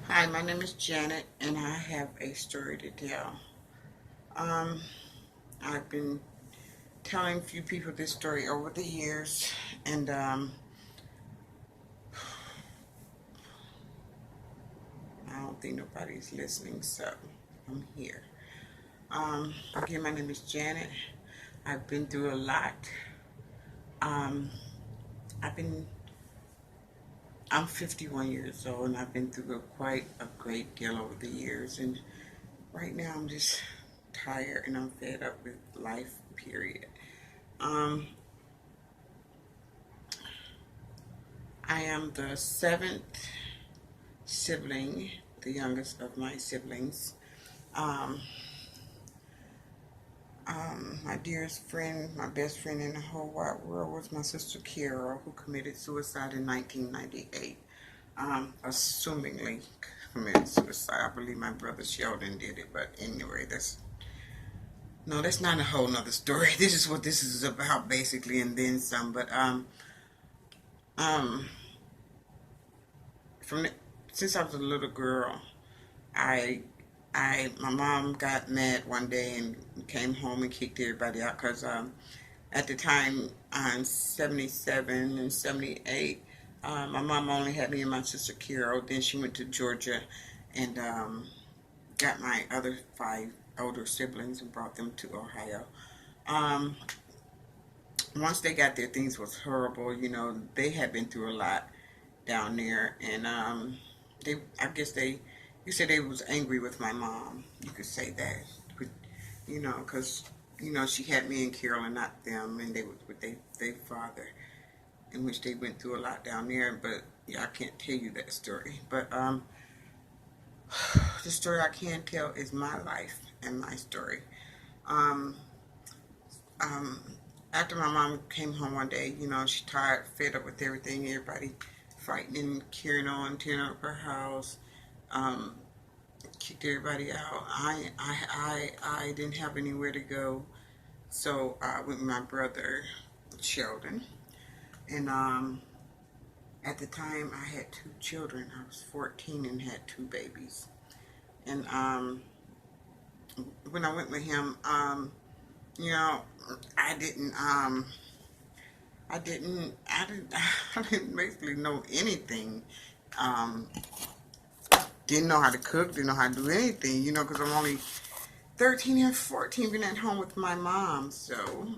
Hi, my name is Janet, and I have a story to tell. Um, I've been telling a few people this story over the years, and I don't think nobody's listening, so I'm here. Again, my name is Janet. I've been through a lot. Um, I've been, I'm 51 years old, and I've been through quite a great deal over the years, and right now I'm just tired and I'm fed up with life, period. Um, I am the seventh sibling, the youngest of my siblings. Um, my dearest friend, my best friend in the whole wide world was my sister Kara, who committed suicide in 1998. Assumingly committed suicide. I believe my brother Sheldon did it, but anyway, that's not a whole nother story. This is what this is about, basically, and then some. But um, from the, since I was a little girl, I my mom got mad one day and came home and kicked everybody out because at the time I'm 77 and 78. My mom only had me and my sister Carol. Then she went to Georgia and got my other five older siblings and brought them to Ohio. Um, Once they got there, things was horrible. You know, they had been through a lot down there, and I guess you said they was angry with my mom. You could say that, because she had me and Carol and not them, and they was with their father, in which they went through a lot down there. But yeah, I can't tell you that story. But the story I can tell is my life and my story. Um, um, After my mom came home one day, she tired, fed up with everything, everybody fighting and carrying on, tearing up her house. Um, Kicked everybody out. I didn't have anywhere to go, so I went with my brother Sheldon, and at the time I had two children. I was 14 and had two babies, and when I went with him, you know, I didn't I didn't basically know anything. Um, didn't know how to cook, didn't know how to do anything, because I'm only 13 and 14, been at home with my mom. So,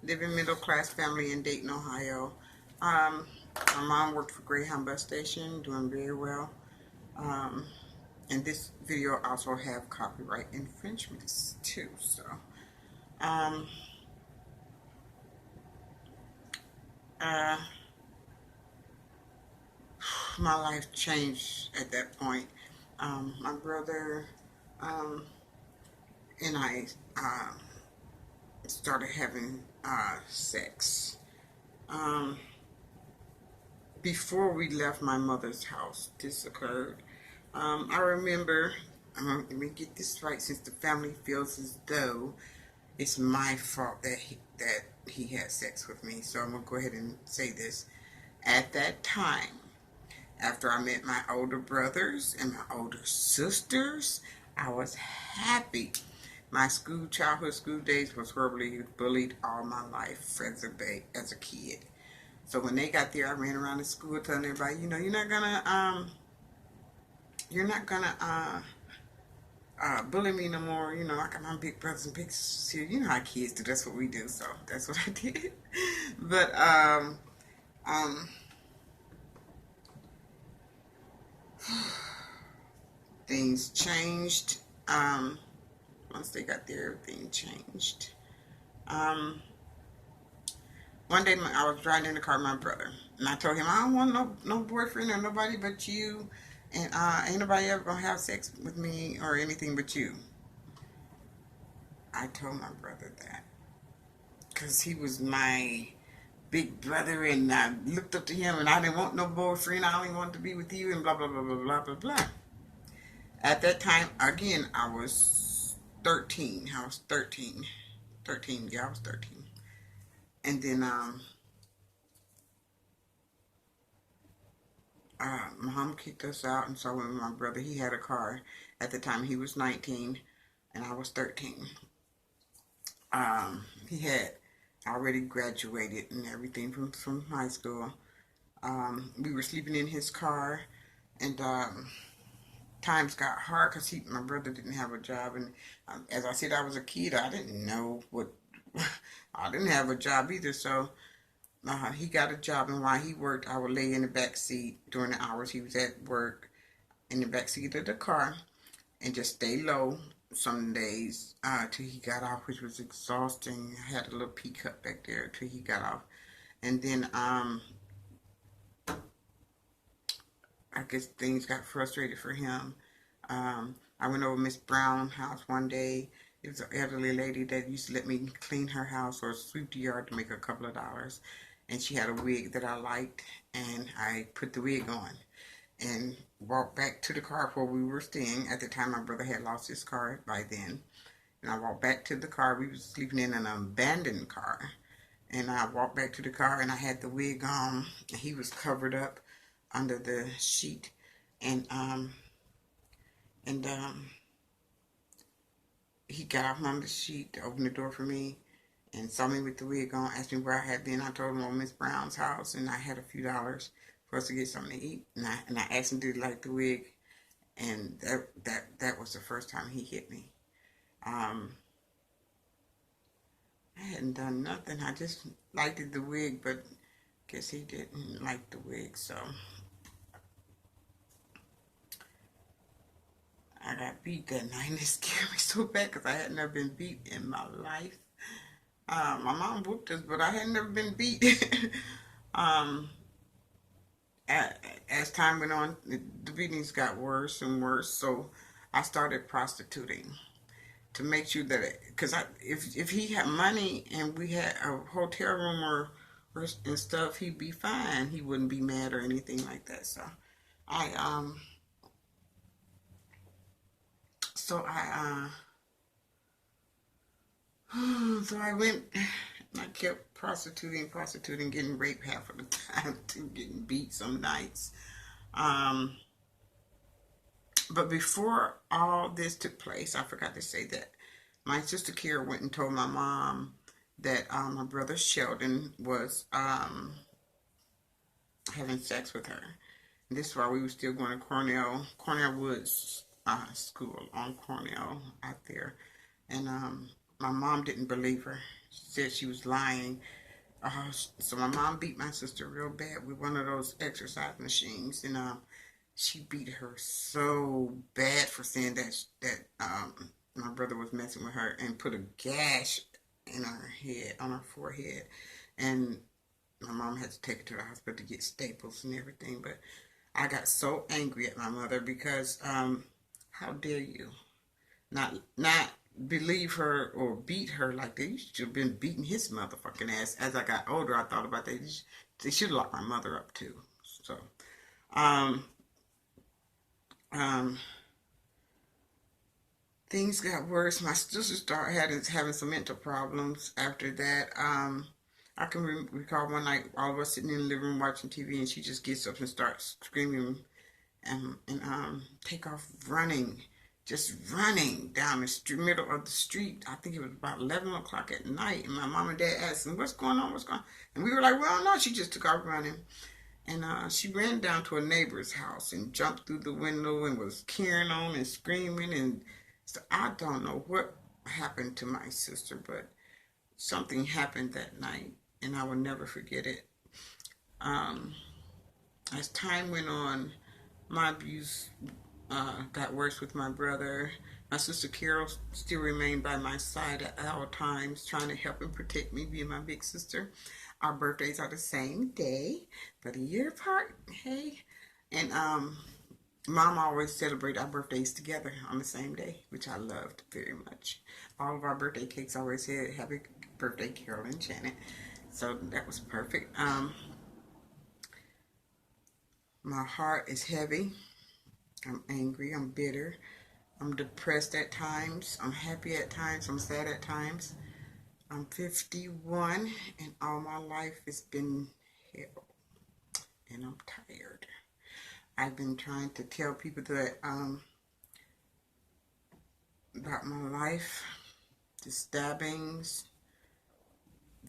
live in middle class family in Dayton, Ohio. Um, my mom worked for Greyhound bus station, doing very well. Um, and this video also have copyright infringements too. So, um, uh, my life changed at that point. My brother um, and I started having sex. Um, Before we left my mother's house, this occurred. I remember, let me get this right, since the family feels as though it's my fault that he had sex with me. So I'm gonna go ahead and say this. At that time, after I met my older brothers and my older sisters, I was happy. My childhood school days was horribly bullied all my life as a kid. So when they got there, I ran around the school telling everybody, you're not gonna bully me no more. I got my big brothers and big sisters here. You know how kids do. That's what we do. So that's what I did. But um, things changed. Once they got there, everything changed. Um, One day I was driving in the car with my brother, and I told him I don't want no boyfriend or nobody but you, and ain't nobody ever gonna have sex with me or anything but you. I told my brother that because he was my big brother, and I looked up to him, and I didn't want no boyfriend. I only wanted to be with you, and blah blah blah blah blah blah blah. At that time, again, I was 13. I was 13. 13, yeah, I was 13. And then Mom kicked us out, and so when my brother, he had a car. At the time, he was 19, and I was 13. He had already graduated and everything from high school. We were sleeping in his car, and times got hard because my brother didn't have a job, and as I said, I was a kid. I didn't know what I didn't have a job either, so he got a job, and while he worked, I would lay in the back seat during the hours he was at work in the back seat of the car and just stay low some days till he got off, which was exhausting. I had a little pea cut back there till he got off, and then I guess things got frustrated for him. I went over Miss Brown's house one day. It was an elderly lady that used to let me clean her house or sweep the yard to make a couple of dollars. And she had a wig that I liked, and I put the wig on and walked back to the car where we were staying. At the time, my brother had lost his car by then. And I walked back to the car. We were sleeping in an abandoned car. And I walked back to the car, and I had the wig on. He was covered up under the sheet. And and he got off under the sheet, opened the door for me, and saw me with the wig on, asked me where I had been. I told him on Miss Brown's house, and I had a few dollars for us to get something to eat. And I asked him, did he like the wig? And that was the first time he hit me. I hadn't done nothing. I just liked the wig, but guess he didn't like the wig, so I got beat that night, and it scared me so bad because I had never been beat in my life. My mom whooped us, but I had never been beat. um, as time went on, the beatings got worse and worse, so I started prostituting to make sure that, because if he had money and we had a hotel room or and stuff, he'd be fine. He wouldn't be mad or anything like that. I um so I so I went and I kept prostituting, getting raped half of the time, to getting beat some nights. Um, but before all this took place, I forgot to say that my sister Kira went and told my mom that my brother Sheldon was having sex with her. And this is while we were still going to Cornell Woods School on Cornell out there. And my mom didn't believe her. She said she was lying. So my mom beat my sister real bad with one of those exercise machines, and she beat her so bad for saying that my brother was messing with her, and put a gash in her head, on her forehead, and my mom had to take her to the hospital to get staples and everything. But I got so angry at my mother because how dare you not believe her or beat her like that. You should have been beating his motherfucking ass. As I got older, I thought about that. They should have locked my mother up too. So, um, um, things got worse. My sister started having some mental problems after that. I can recall one night all of us sitting in the living room watching TV, and she just gets up and starts screaming and take off running, just running down the middle of the street. I think it was about 11 o'clock at night, and my mom and dad asked them, what's going on, what's going on? And we were like, well, no, she just took off running. And she ran down to a neighbor's house and jumped through the window and was carrying on and screaming. And so I don't know what happened to my sister, but something happened that night, and I will never forget it. As time went on, my abuse got worse with my brother. My sister Carol still remained by my side at all times, trying to help and protect me, being my big sister. Our birthdays are the same day, but a year apart. Hey, and Mom always celebrate our birthdays together on the same day, which I loved very much. All of our birthday cakes always said "Happy Birthday, Carol and Janet," so that was perfect. My heart is heavy. I'm angry. I'm bitter. I'm depressed at times. I'm happy at times. I'm sad at times. I'm 51, and all my life has been hell, and I'm tired. I've been trying to tell people that about my life, the stabbings,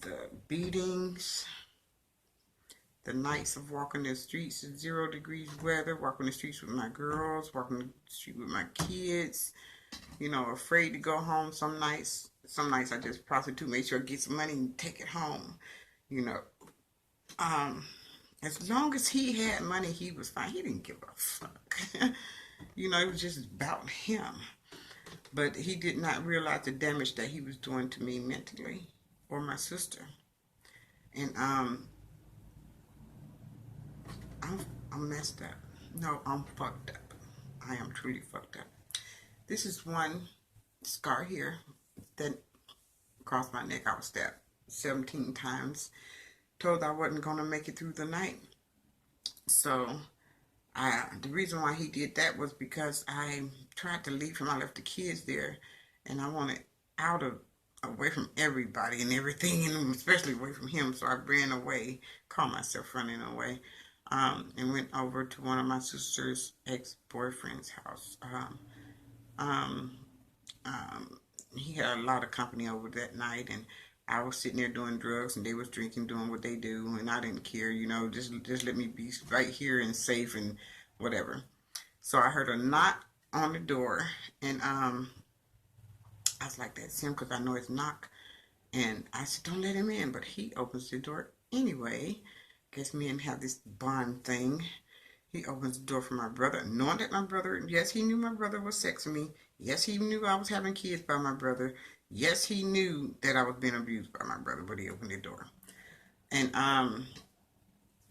the beatings, the nights of walking the streets in 0 degrees weather, walking the streets with my girls, walking the street with my kids, you know, afraid to go home some nights. Some nights I just prostitute, make sure I get some money and take it home, you know. Um, as long as he had money, he was fine. He didn't give a fuck. You know, it was just about him. But he did not realize the damage that he was doing to me mentally or my sister. And I'm messed up. No, I'm fucked up. I am truly fucked up. This is one scar here that across my neck. I was stabbed 17 times. Told I wasn't going to make it through the night. So the reason why he did that was because I tried to leave him. I left the kids there, and I wanted out of away from everybody and everything, and especially away from him. So I ran away, called myself running away, and went over to one of my sister's ex-boyfriend's house. Um, he had a lot of company over that night, and I was sitting there doing drugs, and they was drinking, doing what they do, and I didn't care, you know, just let me be right here and safe and whatever. So I heard a knock on the door, and I was like, that's him, because I know it's knock, and I said, don't let him in, but he opens the door anyway. Guess me and have this bond thing. He opens the door for my brother, knowing that my brother, yes, he knew my brother was sexing me. Yes, he knew I was having kids by my brother. Yes, he knew that I was being abused by my brother, but he opened the door. And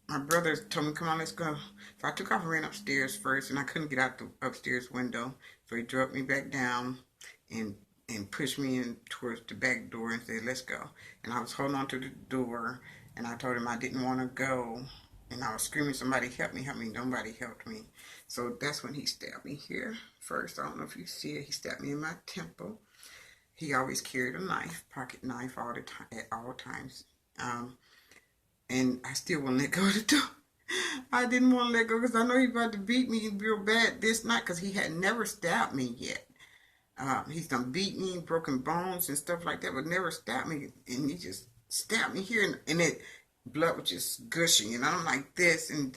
my brother told me, come on, let's go. So I took off and ran upstairs first, and I couldn't get out the upstairs window. So he drug me back down and pushed me in towards the back door and said, let's go. And I was holding on to the door, and I told him I didn't want to go. And I was screaming, somebody help me, help me. Nobody helped me. So that's when he stabbed me here first. I don't know if you see it. He stabbed me in my temple. He always carried a knife, pocket knife, all the time, at all times. And I still wouldn't let go of the door. I didn't want to let go because I know he about to beat me real bad this night because he had never stabbed me yet. He's done beat me, broken bones and stuff like that, but never stabbed me. And he just stabbed me here, and it blood was just gushing, and I'm like this, and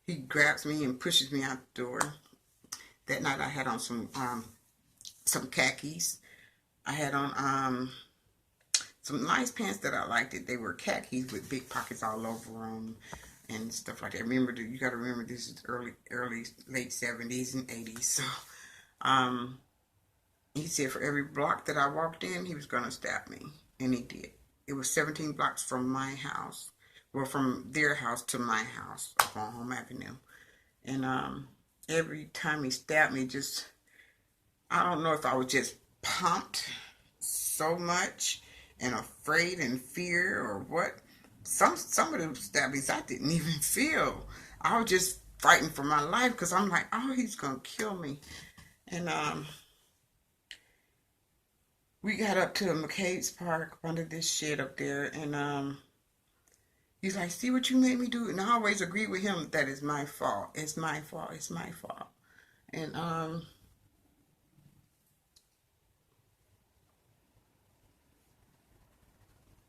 he grabs me and pushes me out the door. That night I had on some khakis. I had on some nice pants that I liked. They were khakis with big pockets all over them and stuff like that. Remember, you got to remember this is late 70s and 80s. So he said for every block that I walked in, he was going to stab me, and he did. It was 17 blocks from my house. Well, from their house to my house up on Home Avenue. And every time he stabbed me, I don't know if I was just pumped so much and afraid and fear or what. Some of the stabbings I didn't even feel. I was just fighting for my life because I'm like, oh, he's going to kill me. And we got up to McCabe's Park under this shed up there, and he's like, see what you made me do? And I always agree with him that it's my fault. It's my fault. It's my fault. And I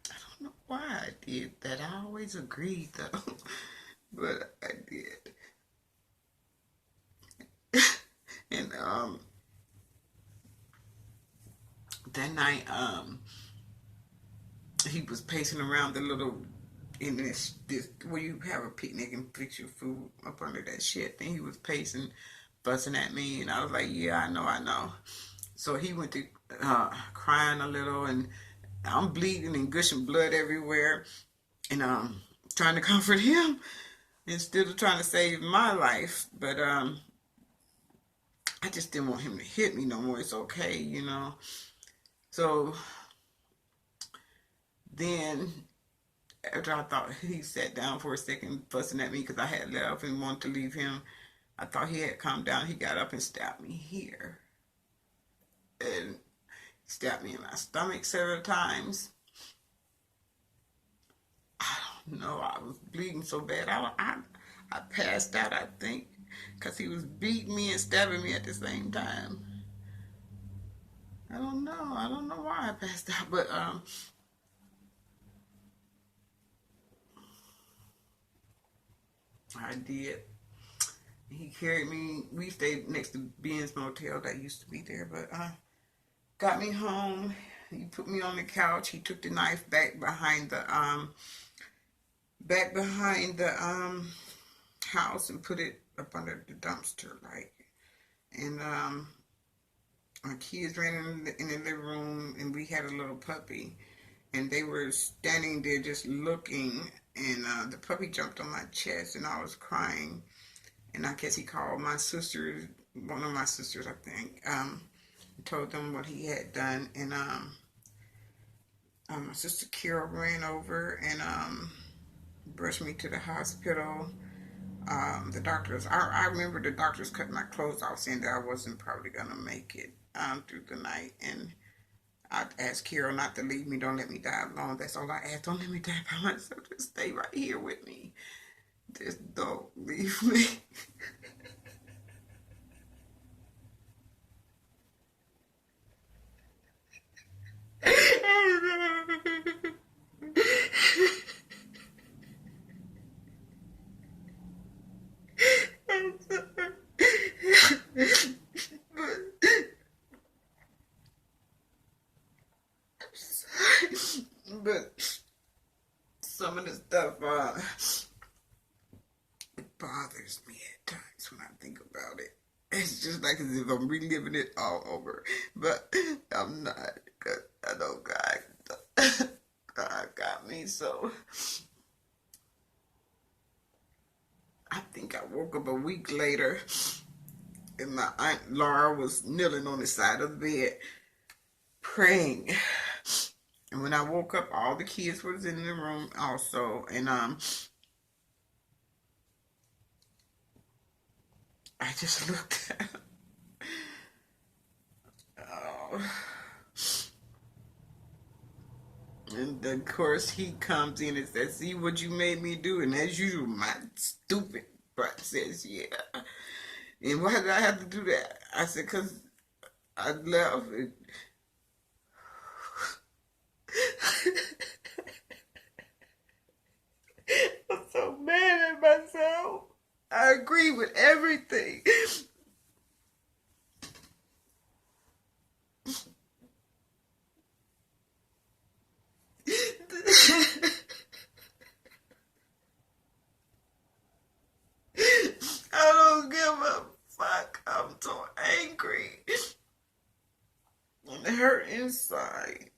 don't know why I did that. I always agreed though. But I did. And that night, he was pacing around the little in this where you have a picnic and fix your food up under that shit. And he was pacing, fussing at me, and I was like, yeah, I know. So he went to crying a little, and I'm bleeding and gushing blood everywhere, and trying to comfort him instead of trying to save my life. But I just didn't want him to hit me no more. It's okay, you know. So then after I thought he sat down for a second fussing at me because I had left and wanted to leave him, I thought he had calmed down. He got up and stabbed me here. And stabbed me in my stomach several times. I don't know. I was bleeding so bad. I passed out, I think. because he was beating me and stabbing me at the same time. I don't know. I don't know why I passed out, but I did. He carried me. We stayed next to Ben's Motel that used to be there, but got me home. He put me on the couch. He took the knife back behind the house and put it up under the dumpster, like. And my kids ran in the living room, and we had a little puppy, and they were standing there just looking, and the puppy jumped on my chest, and I was crying, and I guess he called my sisters, one of my sisters, I think, told them what he had done, and my sister Carol ran over and brushed me to the hospital. The doctors, I remember the doctors cutting my clothes off, saying that I wasn't probably gonna make it through the night, and I asked Carol not to leave me. Don't let me die alone. That's all I asked. Don't let me die by myself. Just stay right here with me. Just don't leave me. I'm sorry. But some of the stuff it bothers me at times when I think about it. It's just like as if I'm reliving it all over, but I'm not, because I know God got me. So I think I woke up a week later, and my aunt Laura was kneeling on the side of the bed praying. And when I woke up, all the kids was in the room also, and I just looked at him. Oh. And of course he comes in and says, "See what you made me do?" And as usual, my stupid butt says, "Yeah." And why did I have to do that? I said, "Because I left." I'm so mad at myself. I agree with everything. I don't give a fuck. I'm so angry and hurt inside.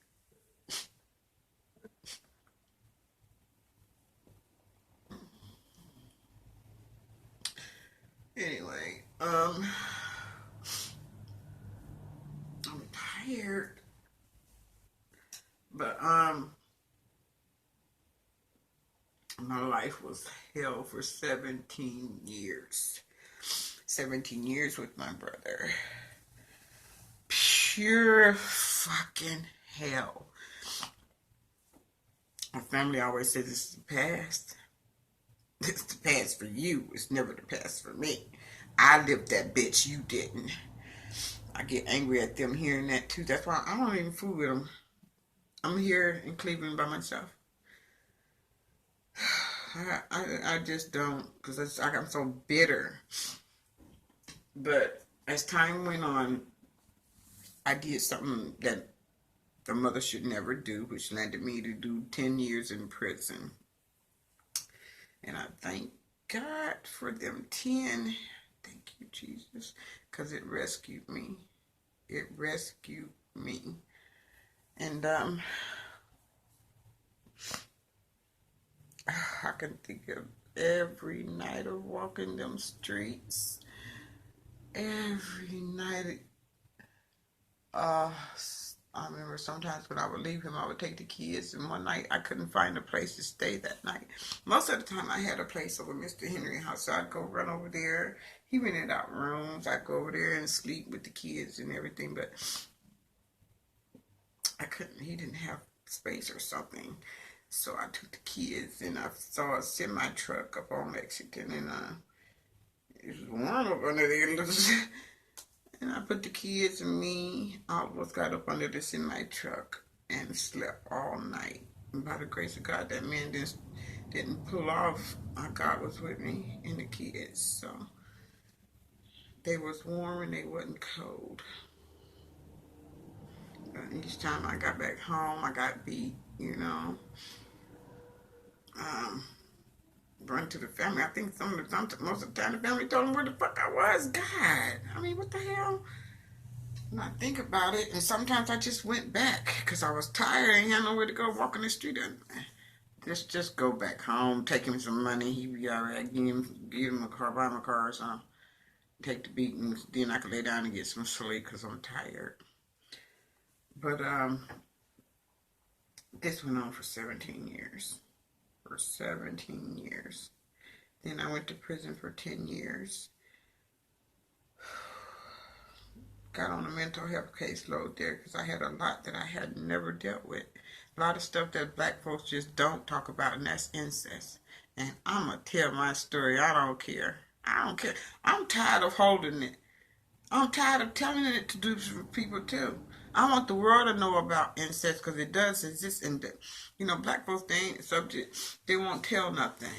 Anyway, I'm tired, but my life was hell for 17 years. 17 years with my brother. Pure fucking hell. My family always says it's the past. It's the past for you. It's never the past for me. I lived that bitch. You didn't. I get angry at them hearing that too. That's why I don't even fool with them. I'm here in Cleveland by myself. I just don't, because I'm so bitter. But as time went on, I did something that the mother should never do, which landed me to do 10 years in prison. And I thank God for them 10. Thank you, Jesus, because it rescued me. It rescued me. And I can think of every night of walking them streets. Every night. Uh, I remember sometimes when I would leave him, I would take the kids, and one night I couldn't find a place to stay that night. Most of the time I had a place over Mr. Henry's house, so I'd go run over there. He rented out rooms. I'd go over there and sleep with the kids and everything, but I couldn't, he didn't have space or something. So I took the kids and I saw a semi truck up on Lexington, and It was warm up under there. And I put the kids and me, all of us got up under this in my truck and slept all night. And by the grace of God, that man didn't pull off. God was with me and the kids. So they was warm and they wasn't cold. Each time I got back home, I got beat, Run to the family. I think most of the time the family told them where the fuck I was. God, I mean, what the hell? And I think about it, and sometimes I just went back because I was tired and had nowhere to go walking the street. And just go back home, take him some money. He'd be all right. Give him a car, buy him a car or something. Take the beatings. Then I could lay down and get some sleep because I'm tired. But this went on for 17 years. For 17 years. Then I went to prison for 10 years. Got on a mental health caseload there because I had a lot that I had never dealt with. A lot of stuff that black folks just don't talk about, and that's incest. And I'm going to tell my story. I don't care. I don't care. I'm tired of holding it. I'm tired of telling it to do for people too. I want the world to know about incest because it does exist. And, black folks, they ain't subject. They won't tell nothing,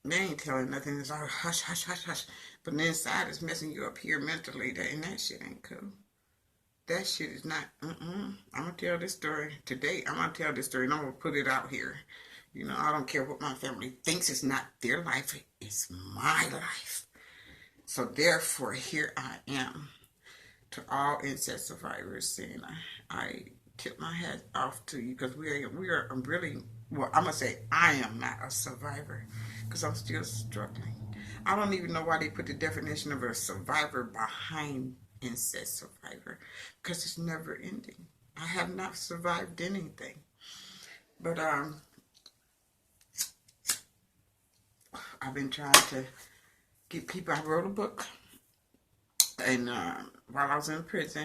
They ain't telling nothing. It's all hush, hush, hush, hush. But the inside is messing you up here mentally. And that shit ain't cool. That shit is not, I'm going to tell this story today. I'm going to tell this story and I'm going to put it out here. I don't care what my family thinks. It's not their life. It's my life. So therefore, here I am to all incest survivors saying I tip my hat off to you because we are really, well, I'm going to say I am not a survivor because I'm still struggling. I don't even know why they put the definition of a survivor behind incest survivor because it's never ending. I have not survived anything. But I've been trying to get people. I wrote a book and while I was in prison